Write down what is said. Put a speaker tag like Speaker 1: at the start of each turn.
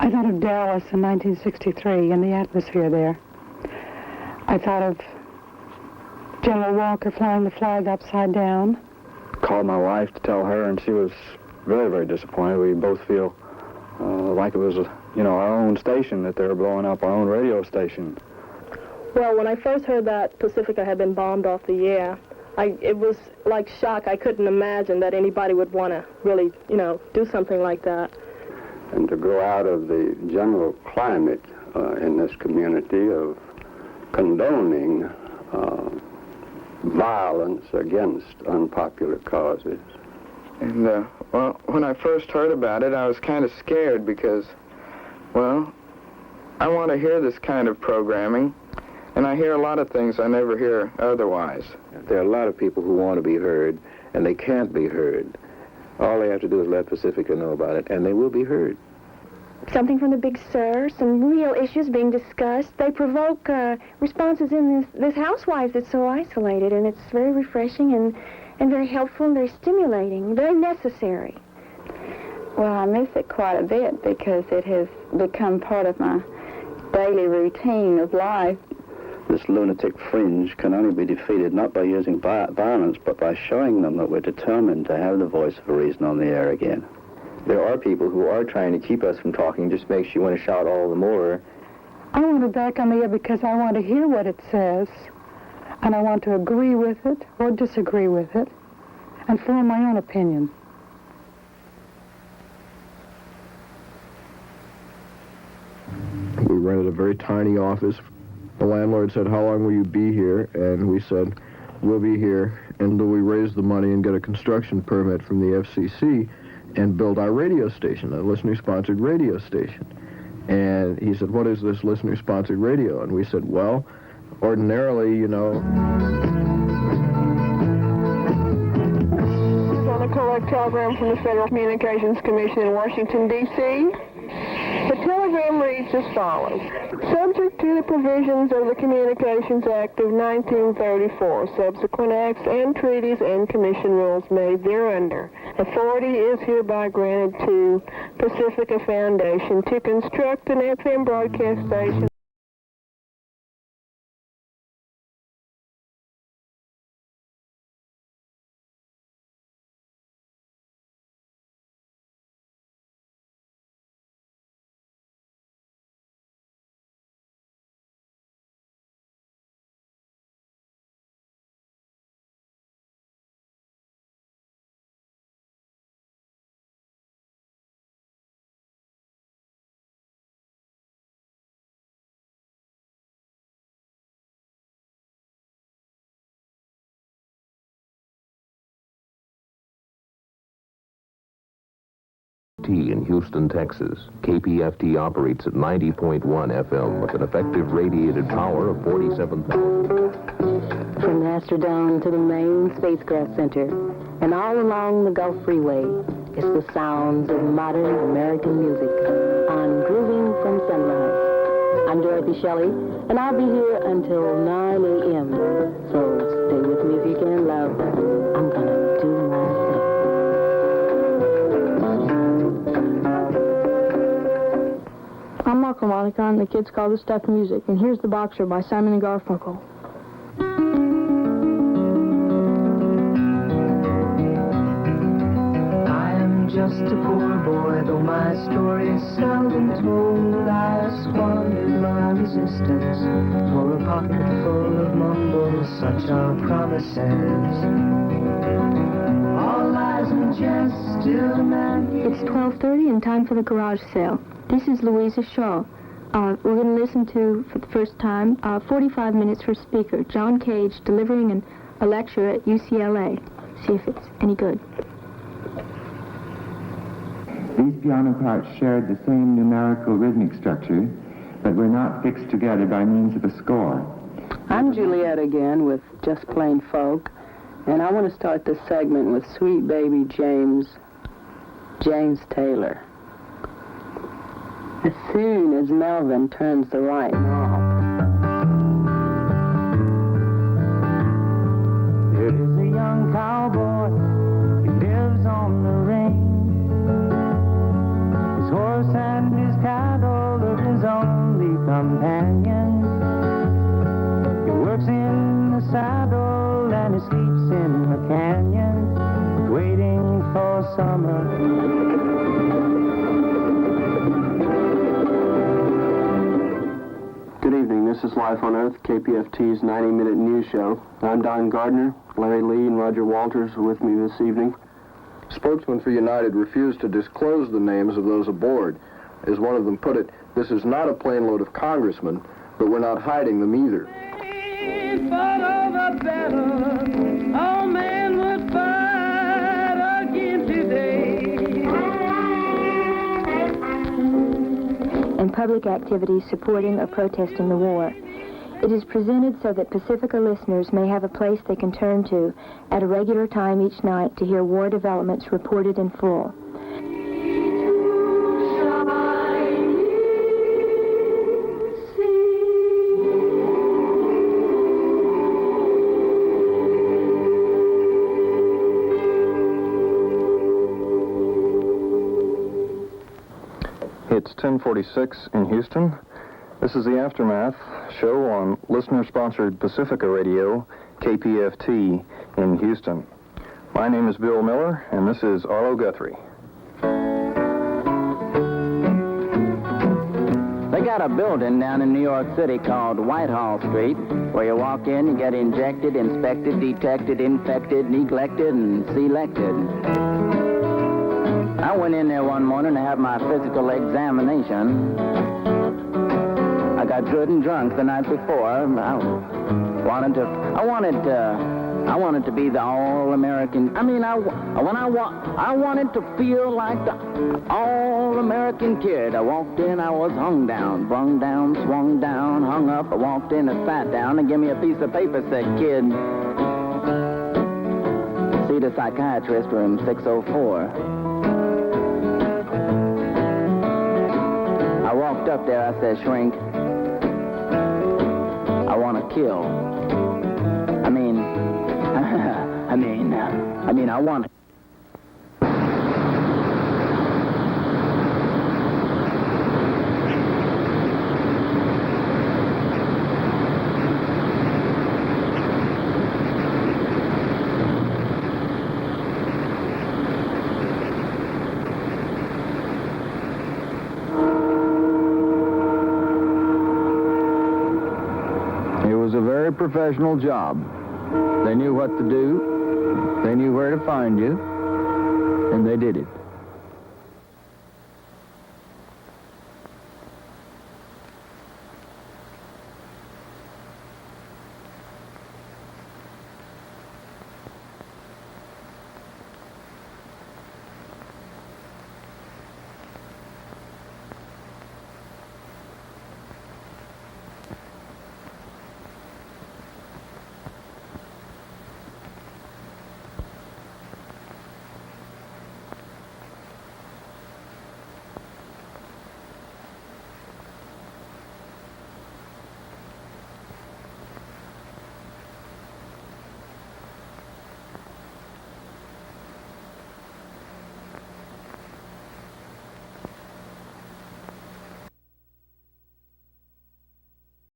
Speaker 1: I thought of Dallas in 1963 and the atmosphere there. I thought of General Walker flying the flag upside down.
Speaker 2: Called my wife to tell her, and she was very, very disappointed. We both feel like it was, our own station, that they were blowing up our own radio station.
Speaker 3: Well, when I first heard that Pacifica had been bombed off the air, it was like shock. I couldn't imagine that anybody would want to really, do something like that.
Speaker 4: And to grow out of the general climate in this community of condoning violence against unpopular causes.
Speaker 5: And, when I first heard about it, I was kind of scared because, I want to hear this kind of programming, and I hear a lot of things I never hear otherwise.
Speaker 6: There are a lot of people who want to be heard, and they can't be heard. All they have to do is let Pacifica know about it, and they will be heard.
Speaker 7: Something from the Big Sur, some real issues being discussed. They provoke responses in this housewife that's so isolated, and it's very refreshing and very helpful and very stimulating, very necessary.
Speaker 8: Well, I miss it quite a bit because it has become part of my daily routine of life.
Speaker 9: This lunatic fringe can only be defeated not by using violence, but by showing them that we're determined to have the voice of reason on the air again.
Speaker 6: There are people who are trying to keep us from talking, just makes you want to shout all the more.
Speaker 1: I want it back on the air because I want to hear what it says, and I want to agree with it or disagree with it, and form my own opinion.
Speaker 10: We rented a very tiny office. The landlord said, "How long will you be here?" And we said, "We'll be here until we raise the money and get a construction permit from the FCC and build our radio station, a listener-sponsored radio station." And he said, "What is this listener-sponsored radio?" And we said, "Well, ordinarily,
Speaker 3: This is on a collect telegram from the Federal Communications Commission in Washington, D.C. The telegram reads as follows. Subject to the provisions of the Communications Act of 1934, subsequent acts and treaties and commission rules made thereunder, authority is hereby granted to Pacifica Foundation to construct an FM broadcast station.
Speaker 11: In Houston, Texas. KPFT operates at 90.1 FM with an effective radiated power of 47,000.
Speaker 12: From Astrodome to the main spacecraft center and all along the Gulf Freeway is the sounds of modern American music on Grooving from Sunrise. I'm Dorothy Shelley, and I'll be here until 9 a.m. So stay with me if you can, love. I'm gonna do my thing.
Speaker 13: I'm Marco Monica, and the kids call this stuff music, and here's The Boxer by Simon and Garfunkel.
Speaker 14: I am just a poor boy, though my story is seldom told. I squandered my resistance for a pocket full of mumbles, such are promises. All lies and jest, still man.
Speaker 7: It's 12:30 and time for the garage sale. This is Louisa Shaw. We're going to listen to, for the first time, 45 minutes for speaker, John Cage, delivering a lecture at UCLA. See if it's any good.
Speaker 15: These piano parts shared the same numerical rhythmic structure, but were not fixed together by means of a score.
Speaker 16: I'm Juliet again with Just Plain Folk, and I want to start this segment with Sweet Baby James Taylor. As soon as Melvin turns the right knob.
Speaker 14: There is a young cowboy, he lives on the range. His horse and his cattle of his only companion. He works in the saddle and he sleeps in the canyon, waiting for summer.
Speaker 17: Good evening. This is Life on Earth, KPFT's 90-minute news show. I'm Don Gardner. Larry Lee and Roger Walters are with me this evening.
Speaker 10: Spokesman for United refused to disclose the names of those aboard. As one of them put it, this is not a plane load of congressmen, but we're not hiding them either.
Speaker 14: All men would fight again today.
Speaker 7: And public activities supporting or protesting the war. It is presented so that Pacifica listeners may have a place they can turn to at a regular time each night to hear war developments reported in full.
Speaker 2: It's 10:46 in Houston. This is the Aftermath show on listener-sponsored Pacifica Radio, KPFT, in Houston. My name is Bill Miller, and this is Arlo Guthrie.
Speaker 18: They got a building down in New York City called Whitehall Street, where you walk in, you get injected, inspected, detected, infected, neglected, and selected. I went in there one morning to have my physical examination. I got good and drunk the night before. I wanted to be the all-American. I wanted to feel like the all-American kid. I walked in, I was hung down, brung down, swung down, hung up. I walked in and sat down and gave me a piece of paper, said, "Kid, see the psychiatrist, room 604. I walked up there, I said, "Shrink, I want to kill. I want to."
Speaker 2: It was a very professional job. They knew what to do, they knew where to find you, and they did it.